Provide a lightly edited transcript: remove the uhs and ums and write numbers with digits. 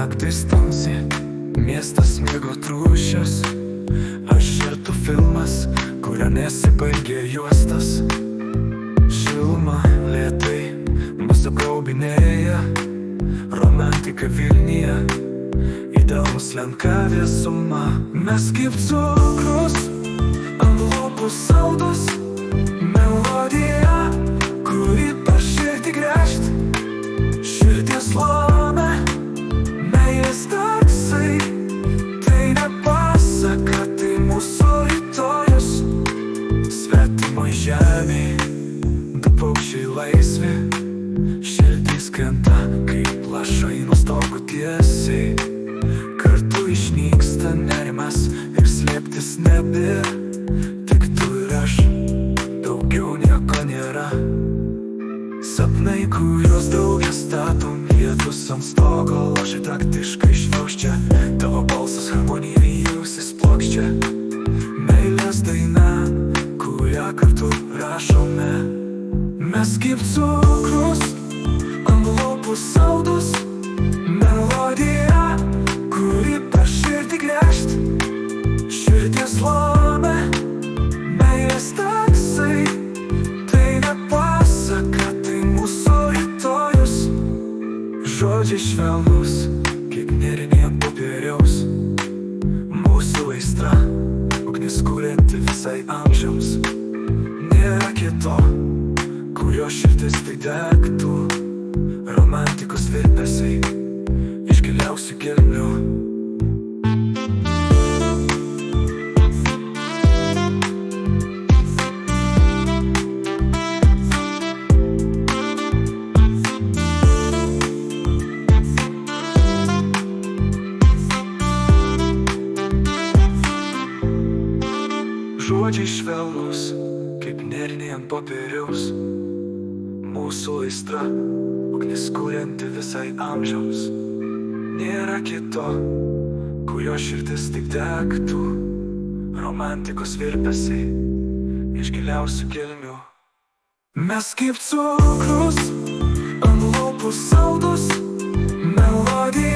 Naktis tamsi, miestas miego trūšios. Aš ir tu filmas, kurio nesibaigė juostas. Šiluma lėtai mus apgaubinėja, romantika Vilniuje, idealus slenka visuma. Mes kaip cukrus, ant lūpų saldus, melodija, kuri per širdį gręžt. Širdies lome, meilės taksai, tai ne pasaka, tai mūsų rytojus. Svetimoj žemėj, du paukščiai laisvi, širdys krenta kaip lašai nuo stogo tiesiai. Kartu išnyksta nerimas ir slėptis nebėr, tik tu ir aš, daugiau nieko nėra. Sapnai, kuriuos drauge statom, vietus ant stogo lošia taktiškai šniauščia. Tavo balsas harmonija į ausis plokščia. Meilės daina, kurią kartu rašome. Mes kaip cukrus, ant lūpų saldus, melodija, kuri per širdį gręžt. Širdies lome, meilės taksai, tai ne pasaka, tai mūsų rytojus. Žodžiai švelnus, kaip nėriniai ant popieriaus. Mūsų aistra, ugnis kurianti visai amžiams. Nėra kito, kurio širdis tai degtų. Romantikos virpesiai iš giliausių gelmių. Žodžiai švelnus, kaip nėriniai ant popieriaus. Mūsų aistra, ugnis kurianti visai amžiams. Nėra kito, kurio širdis taip degtų. Romantikos virpesiai iš giliausių gelmių. Mes kaip cukrus, ant lūpų saldus, melodija.